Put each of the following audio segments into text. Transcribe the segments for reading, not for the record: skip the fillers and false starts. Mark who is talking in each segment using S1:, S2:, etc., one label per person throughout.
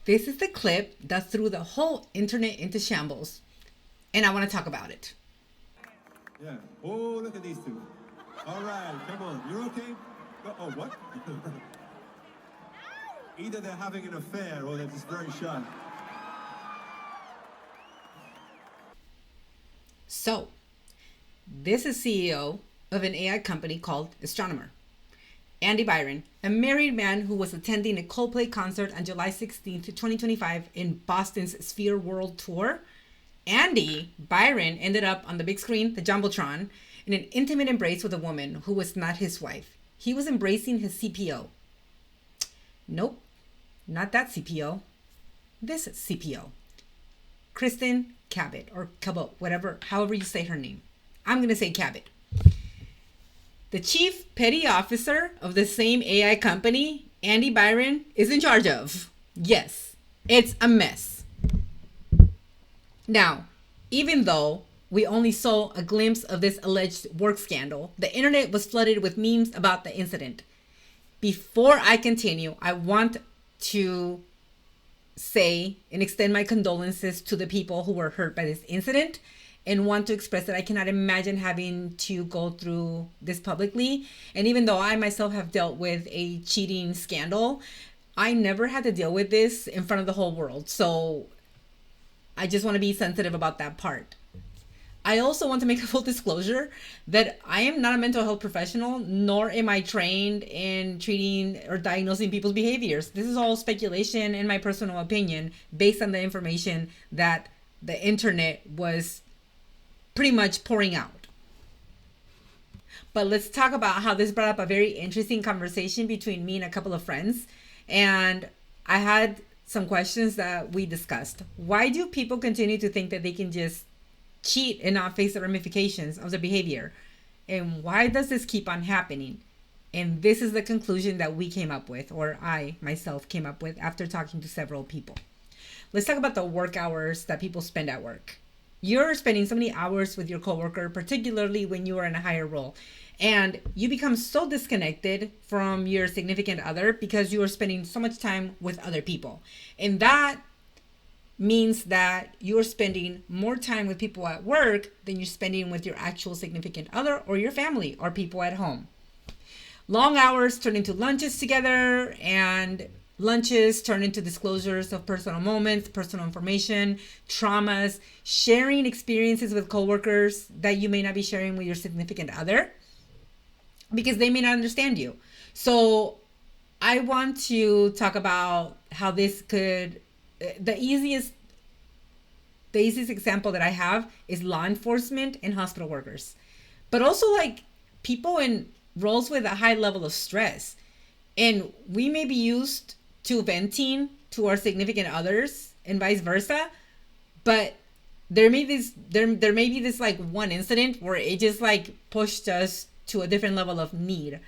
S1: This is the clip that threw the whole internet into shambles, and I want to talk about it.
S2: Yeah. Oh, look at these two. All right, come on. You're okay? Oh, what? Either they're having an affair or they're just very shy.
S1: So, this is CEO of an AI company called Astronomer. Andy Byron, a married man who was attending a Coldplay concert on July 16th, 2025 in Boston's Sphere World Tour. Andy Byron ended up on the big screen, the Jumbotron, in an intimate embrace with a woman who was not his wife. He was embracing his CPO. Nope, not that CPO. This CPO. Kristen Cabot, or Cabot, whatever, however you say her name. I'm going to say Cabot. The chief petty officer of the same AI company, Andy Byron, is in charge of. Yes, it's a mess. Now, even though we only saw a glimpse of this alleged work scandal, the internet was flooded with memes about the incident. Before I continue, I want to say and extend my condolences to the people who were hurt by this incident, and want to express that I cannot imagine having to go through this publicly. And even though I myself have dealt with a cheating scandal, I never had to deal with this in front of the whole world. So I just want to be sensitive about that part. I also want to make a full disclosure that I am not a mental health professional, nor am I trained in treating or diagnosing people's behaviors. This is all speculation and my personal opinion based on the information that the internet was pretty much pouring out. But let's talk about how this brought up a very interesting conversation between me and a couple of friends. And I had some questions that we discussed. Why do people continue to think that they can just cheat and not face the ramifications of their behavior? And why does this keep on happening? And this is the conclusion that we came up with, or I myself came up with after talking to several people. Let's talk about the work hours that people spend at work. You're spending so many hours with your coworker, particularly when you are in a higher role, and you become so disconnected from your significant other because you are spending so much time with other people. And that means that you're spending more time with people at work than you're spending with your actual significant other or your family or people at home. Long hours turn into lunches together, and lunches turn into disclosures of personal moments, personal information, traumas, sharing experiences with coworkers that you may not be sharing with your significant other because they may not understand you. So I want to talk about how this could, the easiest example that I have is law enforcement and hospital workers, but also like people in roles with a high level of stress. And we may be used to venting to our significant others and vice versa, but there may be this like one incident where it just like pushed us to a different level of need.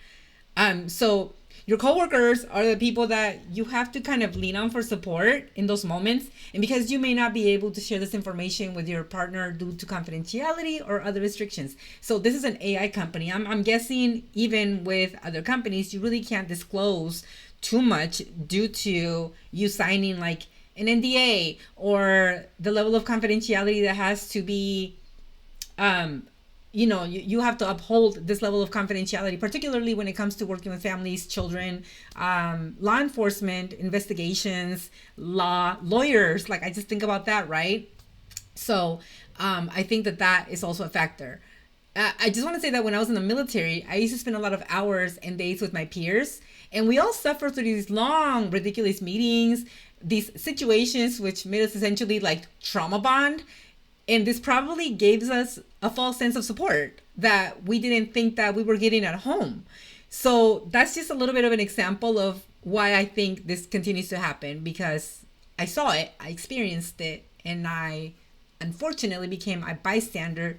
S1: So your coworkers are the people that you have to kind of lean on for support in those moments. And because you may not be able to share this information with your partner due to confidentiality or other restrictions. So this is an AI company. I'm guessing even with other companies, you really can't disclose too much due to you signing like an NDA or the level of confidentiality that has to be you have to uphold this level of confidentiality, particularly when it comes to working with families, children, law enforcement, investigations, lawyers. Like, I just think about that, right? So I think that is also a factor. I just want to say that when I was in the military, I used to spend a lot of hours and days with my peers, and we all suffer through these long, ridiculous meetings, these situations which made us essentially like trauma bond. And this probably gives us a false sense of support that we didn't think that we were getting at home. So that's just a little bit of an example of why I think this continues to happen, because I saw it, I experienced it, and I unfortunately became a bystander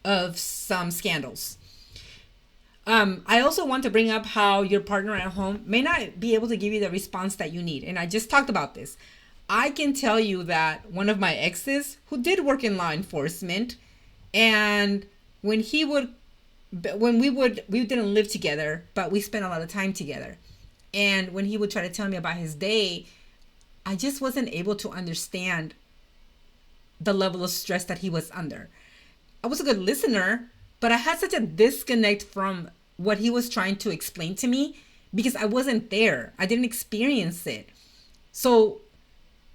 S1: of some scandals. I also want to bring up how your partner at home may not be able to give you the response that you need. And I just talked about this. I can tell you that one of my exes who did work in law enforcement, and we didn't live together, but we spent a lot of time together. And when he would try to tell me about his day, I just wasn't able to understand the level of stress that he was under. I was a good listener, but I had such a disconnect from what he was trying to explain to me because I wasn't there. I didn't experience it. So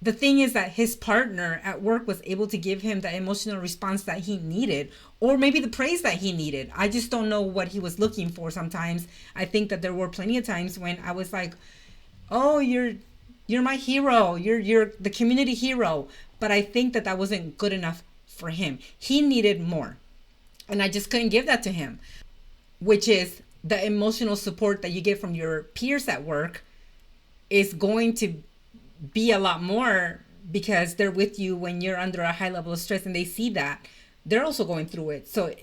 S1: the thing is that his partner at work was able to give him the emotional response that he needed, or maybe the praise that he needed. I just don't know what he was looking for sometimes. I think that there were plenty of times when I was like, oh, you're my hero. You're the community hero. But I think that that wasn't good enough for him. He needed more. And I just couldn't give that to him, which is the emotional support that you get from your peers at work is going to be a lot more because they're with you when you're under a high level of stress and they see that they're also going through it. So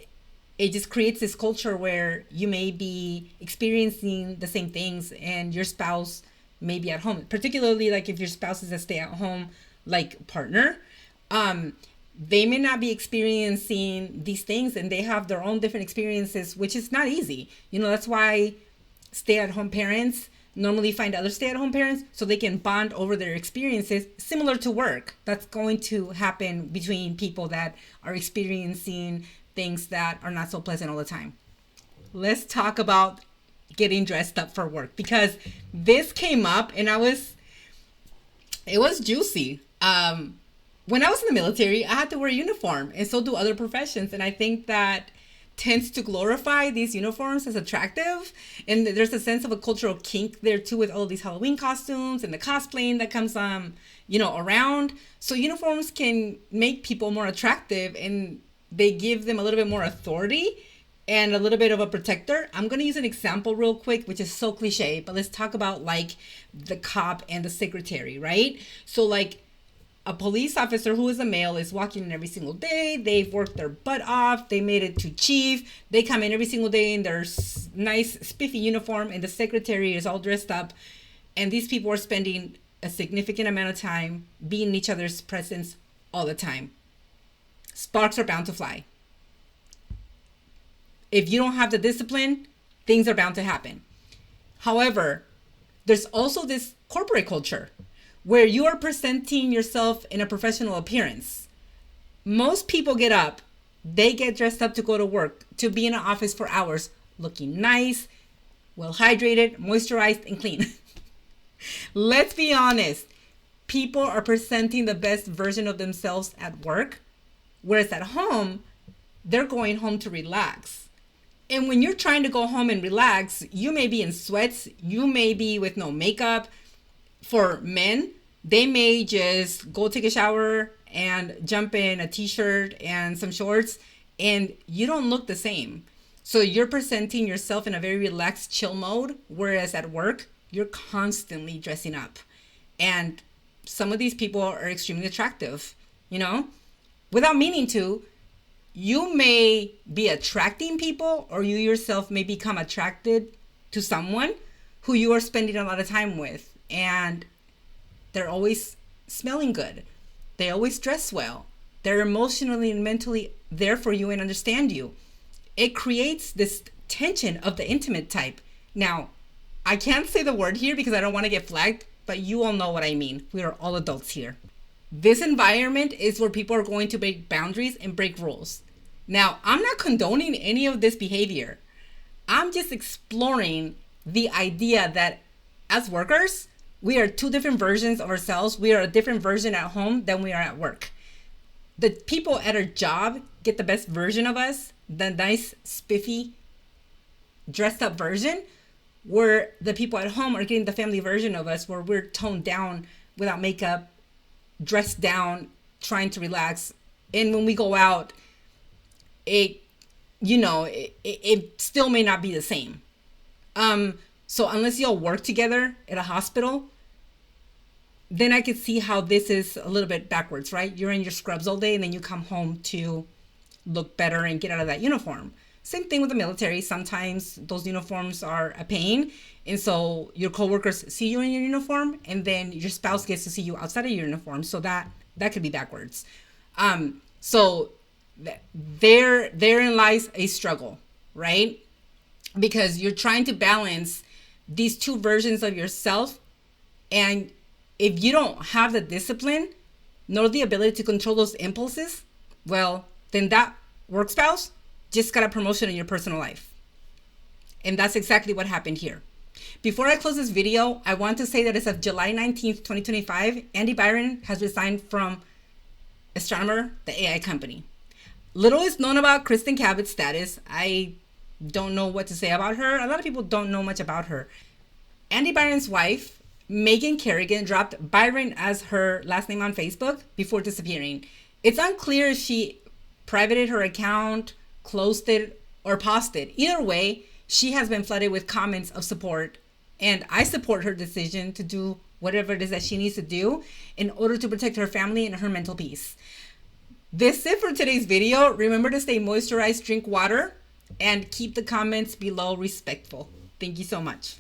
S1: it just creates this culture where you may be experiencing the same things and your spouse may be at home, particularly like if your spouse is a stay-at-home like partner. They may not be experiencing these things and they have their own different experiences, which is not easy. That's why stay-at-home parents normally find other stay-at-home parents so they can bond over their experiences similar to work. That's going to happen between people that are experiencing things that are not so pleasant all the time. Let's talk about getting dressed up for work because this came up and it was juicy. When I was in the military, I had to wear a uniform and so do other professions. And I think that tends to glorify these uniforms as attractive. And there's a sense of a cultural kink there too with all of these Halloween costumes and the cosplaying that comes, around. So uniforms can make people more attractive and they give them a little bit more authority and a little bit of a protector. I'm going to use an example real quick, which is so cliche, but let's talk about like the cop and the secretary, right? So like, a police officer who is a male is walking in every single day. They've worked their butt off. They made it to chief. They come in every single day in their nice spiffy uniform and the secretary is all dressed up. And these people are spending a significant amount of time being in each other's presence all the time. Sparks are bound to fly. If you don't have the discipline, things are bound to happen. However, there's also this corporate culture where you are presenting yourself in a professional appearance. Most people get up, they get dressed up to go to work, to be in an office for hours, looking nice, well hydrated, moisturized, and clean. Let's be honest. People are presenting the best version of themselves at work, whereas at home, they're going home to relax. And when you're trying to go home and relax, you may be in sweats, you may be with no makeup. For men, they may just go take a shower and jump in a t-shirt and some shorts and you don't look the same. So you're presenting yourself in a very relaxed, chill mode, whereas at work, you're constantly dressing up. And some of these people are extremely attractive, without meaning to. You may be attracting people or you yourself may become attracted to someone who you are spending a lot of time with. And they're always smelling good. They always dress well. They're emotionally and mentally there for you and understand you. It creates this tension of the intimate type. Now, I can't say the word here because I don't want to get flagged, but you all know what I mean. We are all adults here. This environment is where people are going to break boundaries and break rules. Now, I'm not condoning any of this behavior. I'm just exploring the idea that as workers, we are two different versions of ourselves. We are a different version at home than we are at work. The people at our job get the best version of us, the nice, spiffy, dressed up version, where the people at home are getting the family version of us, where we're toned down without makeup, dressed down, trying to relax. And when we go out, it still may not be the same. So unless y'all work together at a hospital, then I could see how this is a little bit backwards, right? You're in your scrubs all day and then you come home to look better and get out of that uniform. Same thing with the military. Sometimes those uniforms are a pain. And so your coworkers see you in your uniform and then your spouse gets to see you outside of your uniform. So that could be backwards. So therein lies a struggle, right? Because you're trying to balance these two versions of yourself and if you don't have the discipline nor the ability to control those impulses, well, then that work spouse just got a promotion in your personal life. And that's exactly what happened here. Before I close this video, I want to say that as of July 19th, 2025, Andy Byron has resigned from Astronomer, the AI company. Little is known about Kristen Cabot's status. I don't know what to say about her. A lot of people don't know much about her. Andy Byron's wife, Megan Kerrigan, dropped Byron as her last name on Facebook before disappearing. It's unclear if she privated her account, closed it, or paused it. Either way, she has been flooded with comments of support, and I support her decision to do whatever it is that she needs to do in order to protect her family and her mental peace. This is it for today's video. Remember to stay moisturized, drink water, and keep the comments below respectful. Thank you so much.